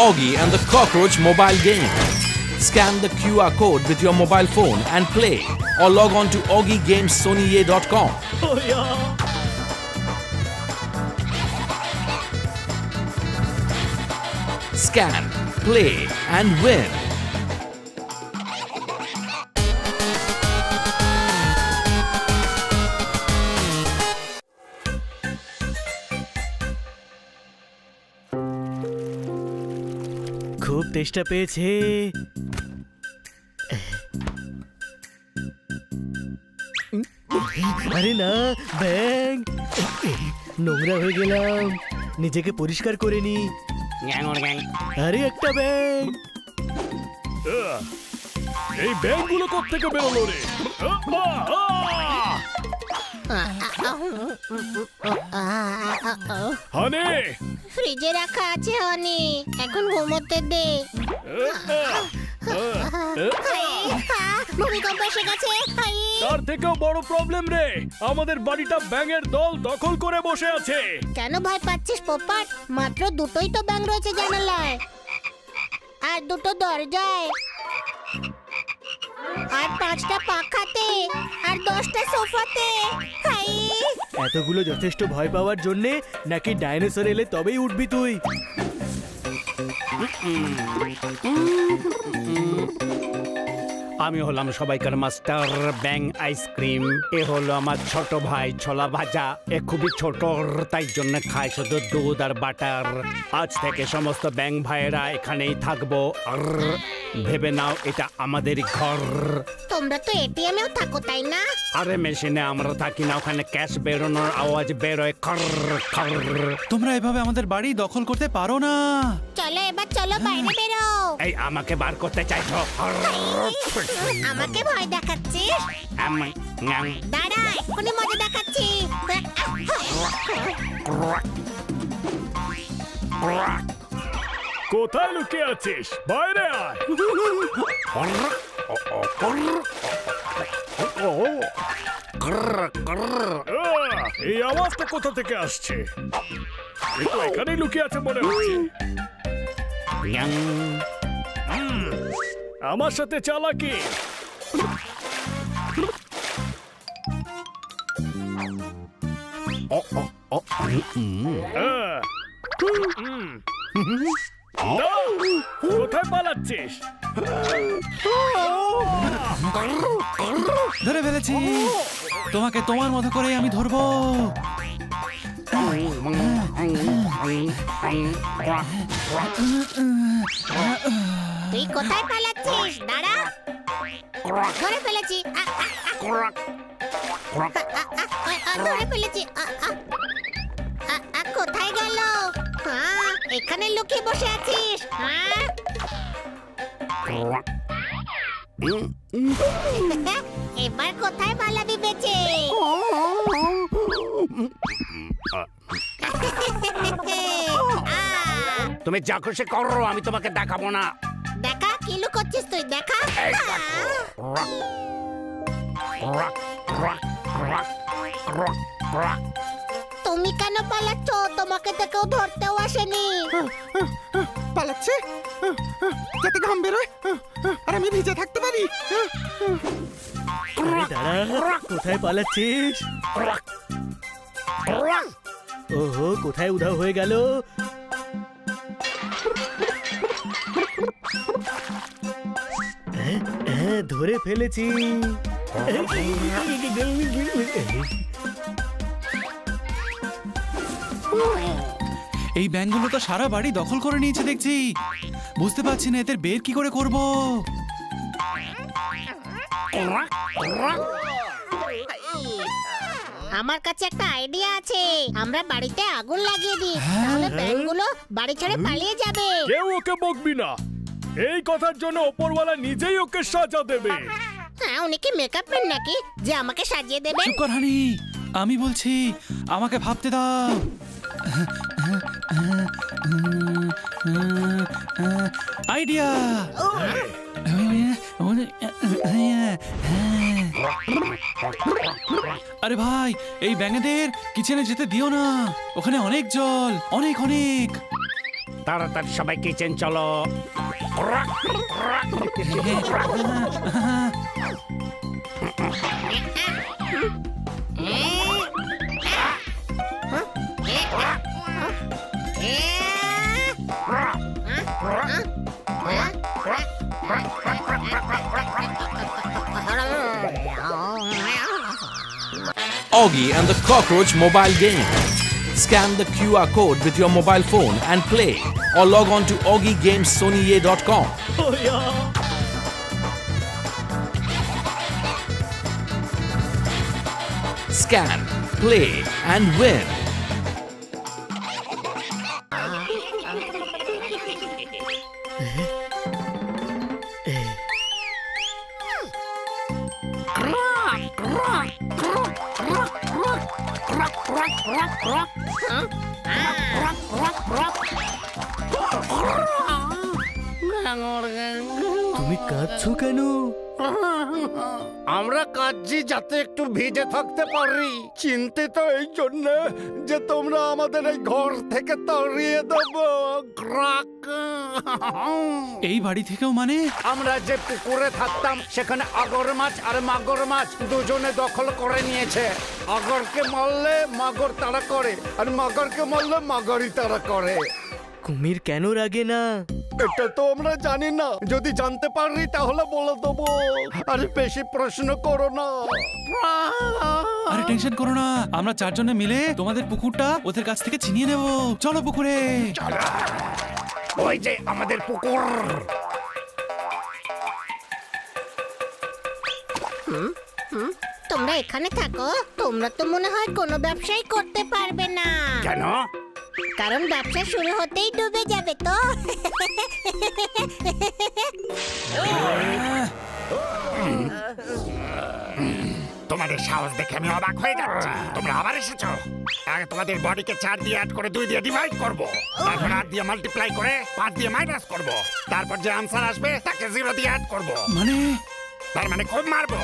Augie and the Cockroach mobile game. Scan the QR code with your mobile phone and play, or log on to augiegamessonyay.com. Oh yeah. Scan, play, and win. খুব তেষ্টা পেয়েছে। আরে না, ব্যাং নোংরা হয়ে গেলাম, নিজেকে পরিষ্কার করে নি। আরে একটা ব্যাং। এই ব্যাগগুলো কোত্থেকে বেরোলো রে? হানি, ফ্রিজে রাখা আছে হনি, এখন ঘুমোতে দে। ভূমিকম্প এসে গেছে। তার থেকেও বড় প্রবলেম রে, আমাদের বাড়িটা ব্যাঙের দল দখল করে বসে আছে। কেন ভয় পাচ্ছিস পোপট? মাত্র দুটোই তো ব্যাঙ রয়েছে জানালায়, আর দুটো দরজায়, আর 5টা পাখাতে, আর 10টা সোফাতে। এতগুলো যথেষ্ট ভয় পাওয়ার জন্যে নাকি ডাইনোসর এলে তবেই উঠবি তুই? আমি হলাম সবাইকার মাস্টার ব্যাং আইসক্রিম। এ হলো আমার ছোট ভাই ছোলা ভাজা। এ খুবই ছোট, তাই জন্য খায় শুধু দুধ আর বাটার। আজ থেকে সমস্ত ব্যাং ভাইয়েরা এখানেই থাকবো। আর ভেবে নাও এটা আমাদেরই ঘর। তোমরা তো এটিএমেও থাকো তাই না? আরে মেশিনে আমরা থাকি না, ওখানে ক্যাশ বেরোনোর আওয়াজ বেরোয় খর খর। তোমরা এভাবে আমাদের বাড়ি দখল করতে পারো না। চলো এবার চলো, বাইরে বেরো। এই আমাকে বার করতে চাইছো? আমাকে ভয় দেখাচ্ছিস? দাঁড়া, এক্ষুনি মজা দেখাচ্ছি। কোথায় লুকিয়ে আছিস? বাইরে আয়। এই আওয়াজটা কোথা থেকে আসছে? এ তো এখানেই লুকিয়ে আছে মনে হচ্ছে। আমার সাথে চালাকি। কোথায় পালাচ্ছিস? ধরে ফেলেছি তোমাকে, তোমার মতো করে আমি ধরবো। তুই কোথায় পালাচ্ছিস? দাঁড়া, ধরে ফেলেছি। ধরে ফেলেছি। কোথায় গেল? এখানে লুকিয়ে বসে আছিস? এবার কোথায় পালাবি বেঁচে? তুমি যা খুশি করো, আমি তোমাকে দেখাবো না। দেখা, কি লুকোচ্ছিস তুই? দেখা। তুমি কেন পালাচ্ছ? তোমাকে তো কেউ ধরতেও আসেনি। পালাচ্ছে যাতে ঘাম বেরোয় আর আমি ভিজে থাকতে পারি। আরে দাঁড়া, কোথায় পালাচ্ছিস? ওহো, কোথায় উধাও হয়ে গেল? ধরে ফেলেছি। এই ব্যাঙগুলো তো সারা বাড়ি দখল করে নিয়েছে দেখছি। বুঝতে পারছি না এদের বের কি করে করব। আমার কাছে একটা আইডিয়া আছে। আমরা বাড়িতে আগুন লাগিয়ে দিই, তাহলে ব্যাঙগুলো বাড়ি ছেড়ে পালিয়ে যাবে। কেউ ওকে বকবি না, এই কথার জন্য ওপরওয়ালা নিজেই ওকে সাজা দেবে। হ্যাঁ, উনি কি মেকআপ ম্যান নাকি যে আমাকে সাজিয়ে দেবেন? চুপ কর হানি, আমি বলছি, আমাকে ভাবতে দাও। আইডিয়া। আরে ভাই, এই ব্যাঙেদের কিচেনে যেতে দিও না, ওখানে অনেক জল, অনেক অনেক। তাড়াতাড়ি সবাই কিচেন চলো। Augie and the Cockroach mobile game. Scan the QR code with your mobile phone and play, or log on to augiegamessonier.com. Oh, yeah. Scan, play, and win. তুমি কাঁদছো কেন? আমরা কাঁদছি যাতে একটু ভিজে থাকতে পারি। চিন্তিত এই জন্য যে তোমরা আমাদের এই ঘর থেকে তাড়িয়ে দেবো। এই বাড়ি থেকেও মানে? আমরা যে পুকুরে থাকতাম সেখানে আগর মাছ আর মাগর মাছ দুজনে দখল করে নিয়েছে। আগরকে মারলে মাগর তাড়া করে, আর মাগরকে মারলে মাগরই তাড়া করে। কুমির কেন রাগে না? এটা তো আমরা জানি না, যদি জানতে পারি তাহলে বলে দেবো। আরে বেশি প্রশ্ন করো না। আরে টেনশন করো না, আমরা চারজনে মিলে তোমাদের পুকুরটা ওদের কাছ থেকে ছিনিয়ে নেব। চলো পুকুরে। ওই যে আমাদের পুকুর। তোমরা এখানে থাকো। তোমরা তো মনে হয় কোনো ব্যবসাই করতে পারবে না, কেন? কারণ ব্যবসা শুরু হতেই ডুবে যাবে তো। তোমাদের সাহস দেখে আমি অবাক হয়ে যাচ্ছি। তোমরা আবার এসেছো। আগে তোমাদের বডিকে 4 দিয়ে অ্যাড করে 2 দিয়ে ডিভাইড করব, তারপর 8 দিয়ে মাল্টিপ্লাই করে 5 দিয়ে মাইনাস করব, তারপর যে আনসার আসবে তাকে 0 দিয়ে অ্যাড করব। মানে তার মানে খুব মারবো।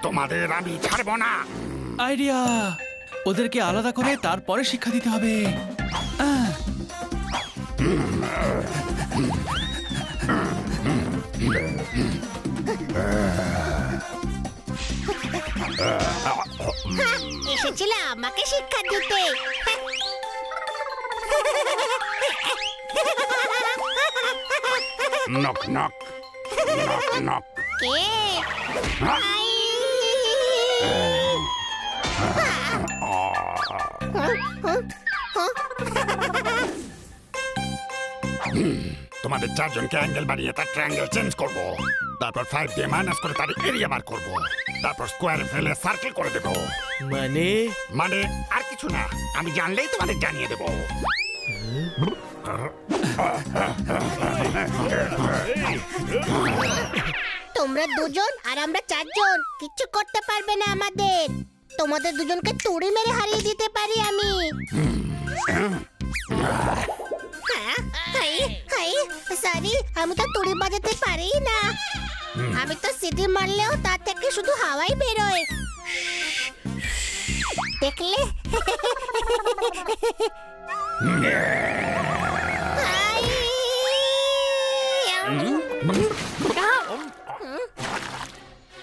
তোমাদের আমি ছাড়বো না। আইডিয়া, ওদেরকে আলাদা করে তারপরে শিক্ষা দিতে হবে। এসেছিল আমাকে শিক্ষা দিতে। Knock knock knock knock. K? I! তোমাদের চারজনকে অ্যাঙ্গেল বানিয়ে তার ট্রায়াঙ্গেল চেঞ্জ করব, তারপর 5 দিয়ে মাইনাস করে তার এরিয়া বার করব, তারপর স্কোয়ারে ফেলে সার্কেল করে দেব। মানে আর কিছু না, আমি জানলেই তোমাদের জানিয়ে দেব। তোমরা দুজন আর আমরা চারজন কিচ্ছু করতে পারবে না আমাদের। তোমাদের দুজনকে তুড়ি মেরে হারিয়ে দিতে পারি আমি। সরি, আমি তো তুড়ি বাজাতে পারি না। আমি তো সিটি মারলেও তার থেকে শুধু হাওয়াই বেরোয়। দেখলে?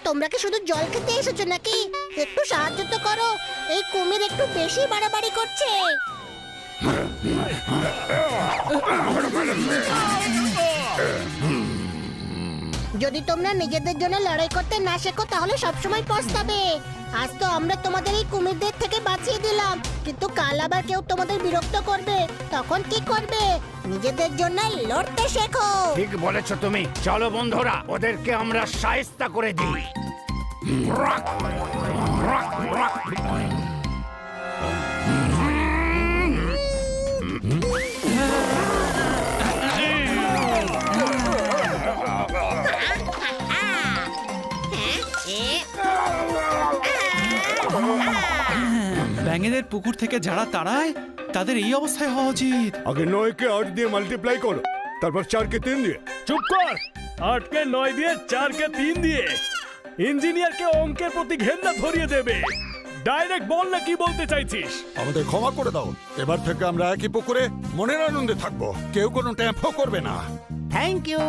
তোমরা কি শুধু জল খেতে এসেছো নাকি? একটু সাহায্য তো করো, এই কুমির একটু বেশি বাড়াবাড়ি করছে। যদি তোমরা নিজেদের জন্য লড়াই করতে না শেখো তাহলে সবসময় পস্তাবে। আজ তো আমরা তোমাদের এই কুমিরদের থেকে বাঁচিয়ে দিলাম, কিন্তু কাল আবার কেউ তোমাদের বিরক্ত করবে, তখন কি করবে? নিজেদের জন্য লড়তে শেখো। ঠিক বলেছো তুমি। চলো বন্ধুরা, ওদেরকে আমরা শায়েস্তা করে দিই। ব্যাঙেদের পুকুর থেকে যারা তাড়ায় তাদের এই অবস্থায় হওয়া উচিত। আগে 9 কে 8 দিয়ে মাল্টিপ্লাই করো, তারপর 4 কে 3 দিয়ে। চুপ কর! 8 কে 9 দিয়ে, 4 কে 3 দিয়ে। ইঞ্জিনিয়ারকে অঙ্কের প্রতি ঘেন্না ধরিয়ে দেবে। ডাইরেক্ট বল না, কি বলতে চাইছিস? আমাদের ক্ষমা করে দাও, এবার থেকে আমরা একই পুকুরে মনের আনন্দে থাকবো, কেউ কোনো ট্যাম্পও করবে না। Thank you